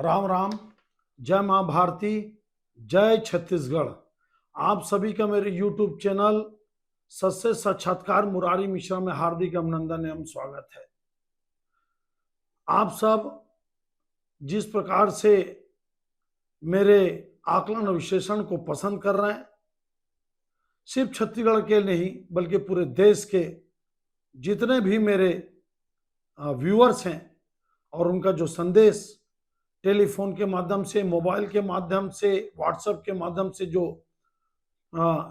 राम राम। जय मां भारती। जय छत्तीसगढ़। आप सभी का मेरे YouTube चैनल सत्य साक्षात्कार मुरारी मिश्रा में हार्दिक अभिनंदन एवं स्वागत है। आप सब जिस प्रकार से मेरे आकलन और विश्लेषण को पसंद कर रहे हैं, सिर्फ छत्तीसगढ़ के नहीं बल्कि पूरे देश के जितने भी मेरे व्यूअर्स हैं और उनका जो संदेश टेलीफोन के माध्यम से, मोबाइल के माध्यम से, व्हाट्सएप के माध्यम से जो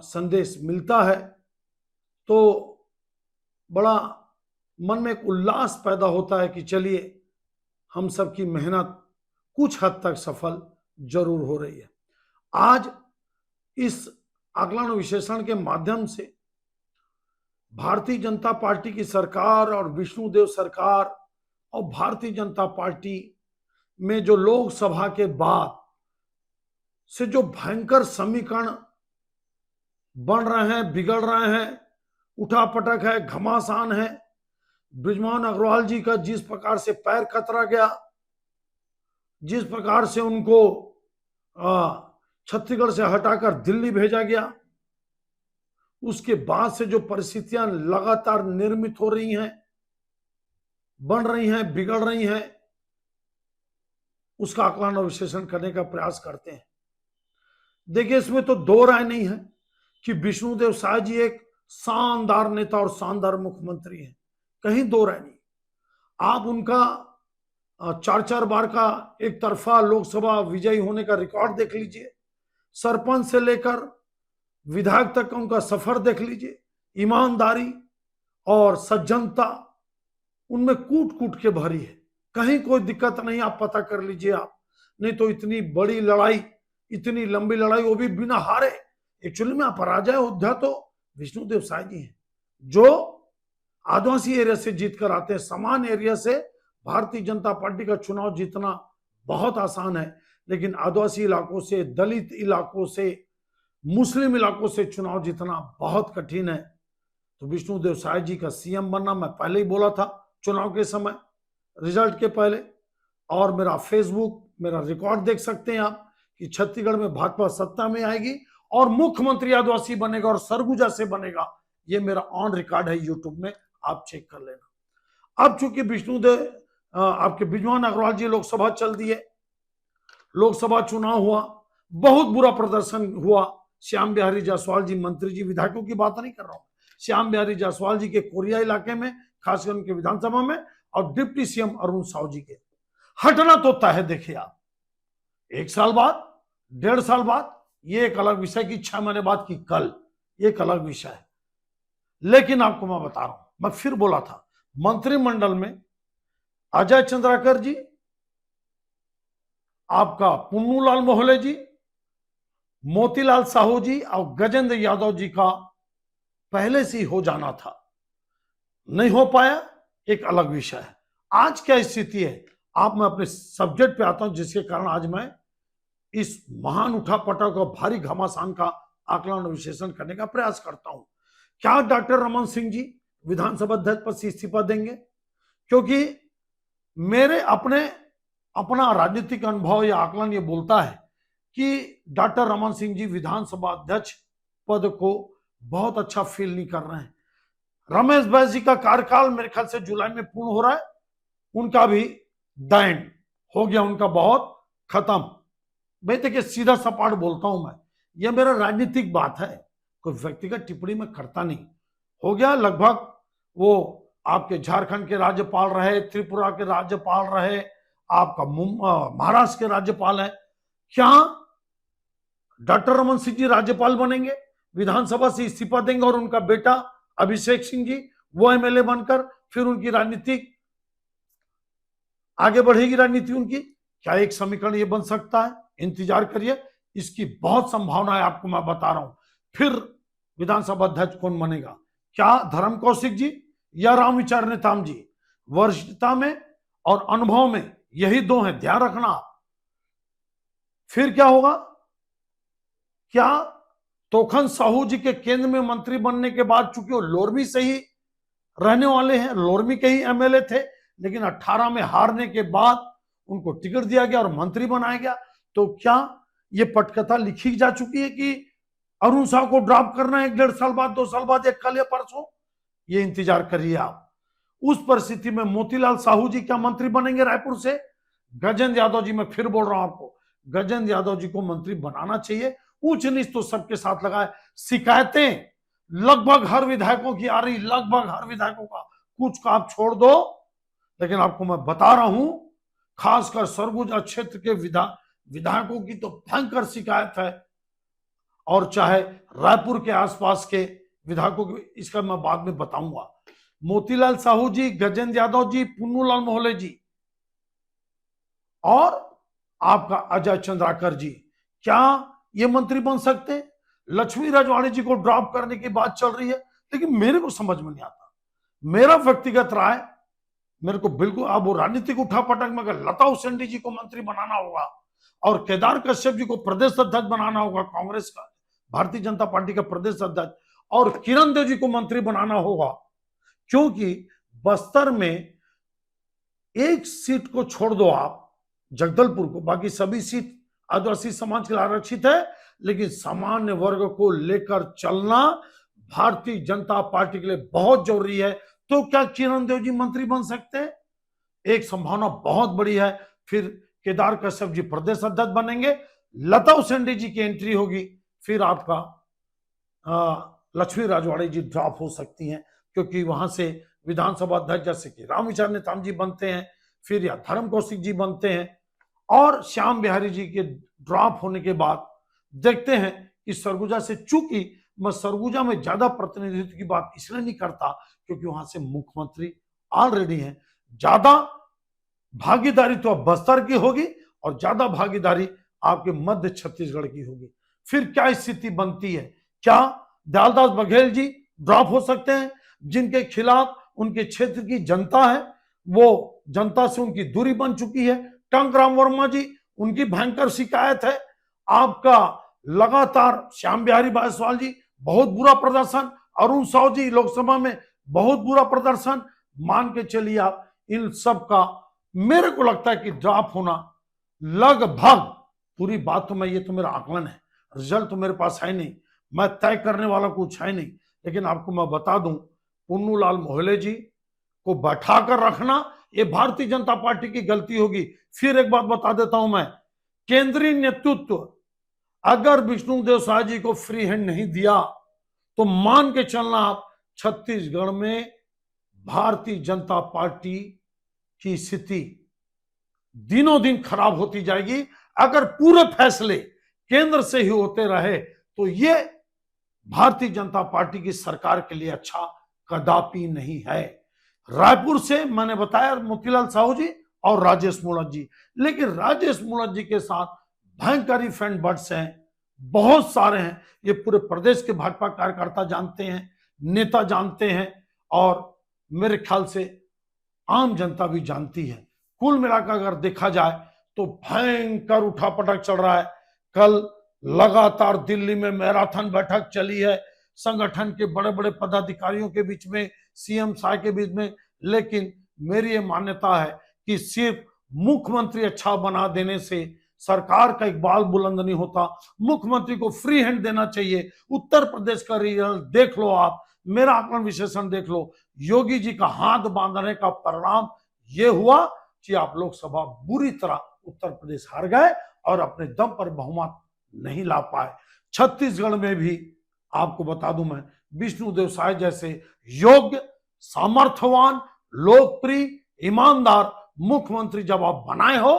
संदेश मिलता है, तो बड़ा मन में एक उल्लास पैदा होता है कि चलिए हम सब की मेहनत कुछ हद तक सफल जरूर हो रही है। आज इस आकलन विश्लेषण के माध्यम से भारतीय जनता पार्टी की सरकार और विष्णुदेव सरकार और भारतीय जनता पार्टी में जो लोकसभा के बाद से जो भयंकर समीकरण बन रहे हैं, बिगड़ रहे हैं, उठापटक है, घमासान है, बृजमोहन अग्रवाल जी का जिस प्रकार से पैर कतरा गया, जिस प्रकार से उनको छत्तीसगढ़ से हटाकर दिल्ली भेजा गया, उसके बाद से जो परिस्थितियां लगातार निर्मित हो रही हैं, बन रही हैं, बिगड़ रही हैं, उसका आकलन और विश्लेषण करने का प्रयास करते हैं। देखिए, इसमें तो दो राय नहीं है कि विष्णुदेव साय जी एक शानदार नेता और शानदार मुख्यमंत्री हैं, कहीं दो राय नहीं। आप उनका 4-4 बार का एक तरफा लोकसभा विजयी होने का रिकॉर्ड देख लीजिए, सरपंच से लेकर विधायक तक का उनका सफर देख लीजिए, ईमानदारी और सज्जनता उनमें कूट कूट के भरी है, कहीं कोई दिक्कत नहीं। आप पता कर लीजिए आप, नहीं तो इतनी बड़ी लड़ाई, इतनी लंबी लड़ाई, वो भी बिना हारे। एक्चुअली में पराजय योद्धा तो विष्णुदेव साय जी हैं, जो आदिवासी एरिया से जीत कर आते हैं। समान एरिया से भारतीय जनता पार्टी का चुनाव जीतना बहुत आसान है, लेकिन आदिवासी इलाकों से, दलित इलाकों से, मुस्लिम इलाकों से चुनाव जीतना बहुत कठिन है। तो विष्णुदेव साय जी का सीएम बनना, मैं पहले ही बोला था चुनाव के समय, रिजल्ट के पहले, और मेरा फेसबुक, मेरा रिकॉर्ड देख सकते हैं आप कि छत्तीसगढ़ में भाजपा सत्ता में आएगी और मुख्यमंत्री आदिवासी बनेगा और सरगुजा से बनेगा। ये मेरा ऑन रिकॉर्ड है यूट्यूब में, आप चेक कर लेना। अब चूंकि विष्णुदेव आपके बृजमोहन अग्रवाल जी लोकसभा चल दिए, लोकसभा चुनाव हुआ, बहुत बुरा प्रदर्शन हुआ। श्याम बिहारी जायसवाल जी, मंत्री जी, विधायकों की बात नहीं कर रहा हूं, श्याम बिहारी जायसवाल जी के कोरिया इलाके में, खासकर उनके विधानसभा में, और डिप्टी सीएम अरुण साहू जी के हटना तो तय है। देखिए आप, 1 साल बाद, 1.5 साल बाद, ये एक अलग विषय की 6 महीने बाद की कल, एक अलग विषय है। लेकिन आपको मैं बता रहा हूं, मैं फिर बोला था, मंत्रिमंडल में अजय चंद्राकर जी, आपका पुन्नूलाल मोहले जी, मोतीलाल साहू जी और गजेंद्र यादव जी का पहले से ही हो जाना था, नहीं हो पाया, एक अलग विषय है। आज क्या स्थिति है, आप, मैं अपने सब्जेक्ट पे आता हूं, जिसके कारण आज मैं इस महान उठापटक और भारी घमासान का आकलन और विश्लेषण करने का प्रयास करता हूं। क्या डॉक्टर रमन सिंह जी विधानसभा अध्यक्ष पद से इस्तीफा देंगे? क्योंकि मेरे अपना राजनीतिक अनुभव या आकलन ये बोलता है कि डॉक्टर रमन सिंह जी विधानसभा अध्यक्ष पद को बहुत अच्छा फील नहीं कर रहे हैं। रमेश बैस जी का कार्यकाल मेरे ख्याल से जुलाई में पूर्ण हो रहा है, उनका भी दैन हो गया, उनका बहुत खत्म। भाई देखिए, सीधा सपाट बोलता हूं मैं, यह मेरा राजनीतिक बात है, कोई व्यक्तिगत टिप्पणी में करता नहीं। हो गया लगभग, वो आपके झारखंड के राज्यपाल रहे, त्रिपुरा के राज्यपाल रहे, आपका महाराष्ट्र के राज्यपाल है। क्या डॉक्टर रमन सिंह जी राज्यपाल बनेंगे, विधानसभा से इस्तीफा देंगे और उनका बेटा अभिषेक सिंह जी वो एमएलए बनकर फिर उनकी राजनीतिक आगे बढ़ेगी, राजनीति उनकी? क्या एक समीकरण ये बन सकता है? इंतजार करिए, इसकी बहुत संभावना है, आपको मैं बता रहा हूं। फिर विधानसभा अध्यक्ष कौन बनेगा? क्या धर्म कौशिक जी या रामविचार नेताम जी? वरिष्ठता में और अनुभव में यही दो हैं, ध्यान रखना। फिर क्या होगा? क्या तोखन साहू जी के केंद्र में मंत्री बनने के बाद, चूंकि वो लोरमी से ही रहने वाले हैं, लोरमी के ही एमएलए थे, लेकिन 18 में हारने के बाद उनको टिकट दिया गया और मंत्री बनाया गया। तो क्या ये पटकथा लिखी जा चुकी है कि अरुण साह को ड्रॉप करना है 1.5 साल बाद, 2 साल बाद, एक कल या परसों? ये इंतजार करिए आप। उस परिस्थिति में मोतीलाल साहू जी क्या मंत्री बनेंगे रायपुर से? गजेंद्र यादव जी, मैं फिर बोल रहा हूं आपको, गजेंद्र यादव जी को मंत्री बनाना चाहिए। ऊंच नीच तो सबके साथ लगा है। शिकायतें लगभग हर विधायकों की आ रही, लगभग हर विधायकों का, कुछ का आप छोड़ दो, लेकिन आपको मैं बता रहा हूं, खासकर सरगुजा क्षेत्र के विधायकों की तो भयंकर शिकायत है, और चाहे रायपुर के आसपास के विधायकों की, इसका मैं बाद में बताऊंगा। मोतीलाल साहू जी, गजेंद्र यादव जी, पुन्नूलाल मोहले जी और आपका अजय चंद्राकर जी, क्या ये मंत्री बन सकते हैं? लक्ष्मी रजवाड़ी जी को ड्रॉप करने की बात चल रही है, लेकिन मेरे को समझ में नहीं आता। मेरा व्यक्तिगत राय, मेरे को बिल्कुल, अब वो राजनीतिक उठापटक में अगर लता उसेंडी जी को मंत्री बनाना होगा और केदार कश्यप जी को प्रदेश अध्यक्ष बनाना होगा, कांग्रेस का, भारतीय जनता पार्टी का प्रदेश अध्यक्ष, और किरण देव जी को मंत्री बनाना होगा, क्योंकि बस्तर में एक सीट को छोड़ दो आप, जगदलपुर को, बाकी सभी सीट आदिवासी समाज के लिए आरक्षित है, लेकिन सामान्य वर्ग को लेकर चलना भारतीय जनता पार्टी के लिए बहुत जरूरी है। तो क्या किरण देव जी मंत्री बन सकते हैं? एक संभावना बहुत बड़ी है। फिर केदार कश्यप जी प्रदेश अध्यक्ष बनेंगे, लता उसेंडी जी की एंट्री होगी, फिर आपका लक्ष्मी राजवाड़ी जी ड्रॉप हो सकती हैं, क्योंकि वहां से विधानसभा अध्यक्ष जैसे कि रामविचार नेताम जी बनते हैं, फिर या धर्म कौशिक जी बनते हैं, और श्याम बिहारी जी के ड्रॉप होने के बाद देखते हैं कि सरगुजा से, चूंकि मैं सरगुजा में ज्यादा प्रतिनिधित्व की बात इसलिए नहीं करता क्योंकि वहां से मुख्यमंत्री ऑलरेडी हैं, ज्यादा भागीदारी तो अब बस्तर की होगी और ज्यादा भागीदारी आपके मध्य छत्तीसगढ़ की होगी। फिर क्या स्थिति बनती है? क्या दयालदास बघेल जी ड्रॉप हो सकते हैं, जिनके खिलाफ उनके क्षेत्र की जनता है, वो जनता से उनकी दूरी बन चुकी है। टंकराम वर्मा जी, उनकी भयंकर शिकायत है। आपका लगातार श्याम बिहारी जायसवाल जी बहुत बुरा प्रदर्शन, अरुण साहू जी लोकसभा में बहुत बुरा प्रदर्शन, मान के चलिए आप इन सब का मेरे को लगता है कि ड्रॉप होना लगभग, पूरी बात तो मैं, ये तो मेरा आकलन है, रिजल्ट तो मेरे पास है नहीं, मैं तय करने वाला कुछ है नहीं, लेकिन आपको मैं बता दूं, पुन्नूलाल मोहले जी को बैठा कर रखना ये भारतीय जनता पार्टी की गलती होगी। फिर एक बात बता देता हूं मैं, केंद्रीय नेतृत्व अगर विष्णुदेव साय जी को फ्री हैंड नहीं दिया तो मान के चलना आप, छत्तीसगढ़ में भारतीय जनता पार्टी की स्थिति दिनों दिन खराब होती जाएगी। अगर पूरे फैसले केंद्र से ही होते रहे तो ये भारतीय जनता पार्टी की सरकार के लिए अच्छा कदापि नहीं है। रायपुर से मैंने बताया मोतीलाल साहू जी और राजेश मूणत जी, लेकिन राजेश मूणत जी के साथ भयंकर फ्रेंड बर्ड्स हैं, बहुत सारे हैं, ये पूरे प्रदेश के भाजपा कार्यकर्ता जानते हैं, नेता जानते हैं, और मेरे ख्याल से आम जनता भी जानती है। कुल मिलाकर अगर देखा जाए तो भयंकर उठापटक चल रहा है। कल लगातार दिल्ली में मैराथन बैठक चली है संगठन के बड़े बड़े पदाधिकारियों के बीच में, सीएम साय के बीच में, लेकिन मेरी ये मान्यता है कि सिर्फ मुख्यमंत्री अच्छा बना देने से सरकार का एक बाल बुलंद नहीं होता। मुख्यमंत्री को फ्री हैंड देना चाहिए। उत्तर प्रदेश का रिजल्ट देख लो आप, मेरा आकलन विश्लेषण देख लो, योगी जी का हाथ बांधने का परिणाम यह हुआ कि आप लोकसभा बुरी तरह उत्तर प्रदेश हार गए और अपने दम पर बहुमत नहीं ला पाए। छत्तीसगढ़ में भी आपको बता दूं मैं, विष्णुदेव साय जैसे योग्य, सामर्थ्यवान, लोकप्रिय, ईमानदार मुख्यमंत्री जब आप बनाए हो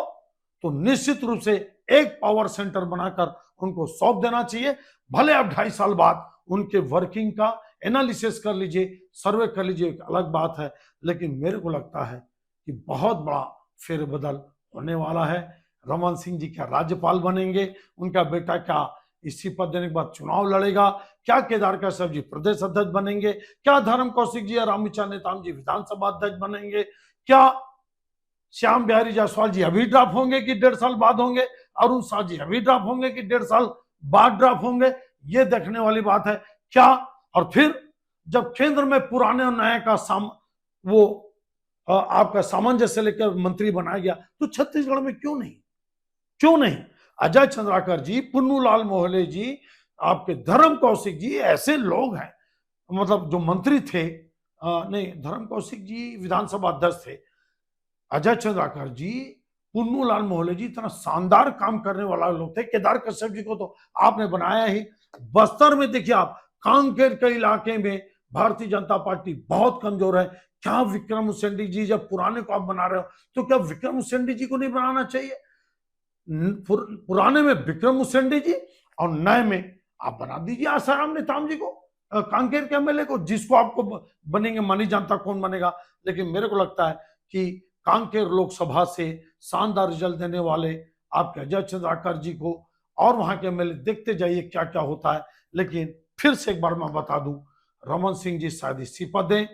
तो निश्चित रूप से एक पावर सेंटर बनाकर उनको सौंप देना चाहिए। भले आप 2.5 साल बाद उनके वर्किंग का एनालिसिस कर लीजिए, सर्वे कर लीजिए, एक अलग बात है, लेकिन मेरे को लगता है कि बहुत बड़ा फेरबदल होने वाला है। रमन सिंह जी क्या राज्यपाल बनेंगे, उनका बेटा क्या इस्तीफा देने के बाद चुनाव लड़ेगा, क्या केदार कश्यप जी प्रदेश अध्यक्ष बनेंगे, क्या धर्म कौशिक जी या रामविचार नेताम जी विधानसभा अध्यक्ष बनेंगे, क्या श्याम बिहारी जायसवाल जी अभी ड्रॉप होंगे कि 1.5 साल बाद होंगे, अरुण साह जी अभी ड्रॉप होंगे कि 1.5 साल बाद ड्रॉप होंगे, ये देखने वाली बात है। क्या, और फिर जब केंद्र में पुराने और नए का वो आपका सामंजस्य लेकर मंत्री बनाया गया, तो छत्तीसगढ़ में क्यों नहीं? क्यों नहीं? अजय चंद्राकर जी, पुन्नूलाल मोहले जी, आपके धर्म कौशिक जी, ऐसे लोग हैं, मतलब जो मंत्री थे, नहीं, धर्म कौशिक जी विधानसभा अध्यक्ष थे, अजय चंद्राकर जी, पुन्नूलाल मोहले जी, इतना शानदार काम करने वाला लोग थे। केदार कश्यप जी को तो आपने बनाया ही। बस्तर में देखिए आप, कांकेर के इलाके में भारतीय जनता पार्टी बहुत कमजोर है। क्या विक्रम उसेंडी जी, जब पुराने को आप बना रहे हो, तो क्या विक्रम उसेंडी जी को नहीं बनाना चाहिए? पुराने में विक्रम उसेंडी जी और नए में आप बना दीजिए आसाराम नेताम जी को, कांकेर के एमएलए को, जिसको आपको बनेंगे, मानी जानता कौन बनेगा। लेकिन मेरे को लगता है कि कांकेर लोकसभा से शानदार रिजल्ट देने वाले आपके अजय चंद्राकर जी को और वहां के एमएलए, देखते जाइए क्या क्या होता है। लेकिन फिर से एक बार मैं बता दूं, रमन सिंह जी शायद इस्तीफा दें,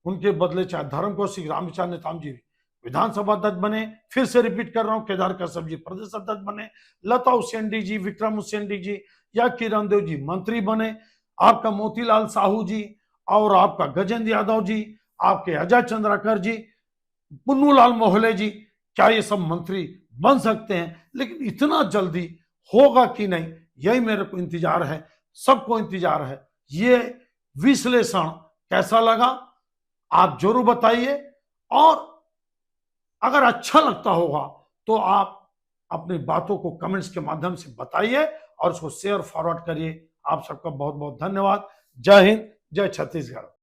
उनके बदले चाहे धर्म कौशिक रामविचार नेताम जी विधानसभा अध्यक्ष बने, फिर से रिपीट कर रहा हूं, केदार कश्यप जी प्रदेश अध्यक्ष बने, लता उसेंडी जी, विक्रम उसेंडी जी या किरण देव जी मंत्री बने, आपका मोतीलाल साहू जी और आपका गजेंद्र यादव जी, आपके अजय चंद्राकर जी, पुन्नूलाल मोहले जी, क्या ये सब मंत्री बन सकते हैं? लेकिन इतना जल्दी होगा कि नहीं, यही मेरे को इंतजार है, सबको इंतजार है। ये विश्लेषण कैसा लगा आप जरूर बताइए, और अगर अच्छा लगता होगा तो आप अपनी बातों को कमेंट्स के माध्यम से बताइए और उसको शेयर फॉरवर्ड करिए। आप सबका बहुत बहुत धन्यवाद। जय हिंद, जय छत्तीसगढ़।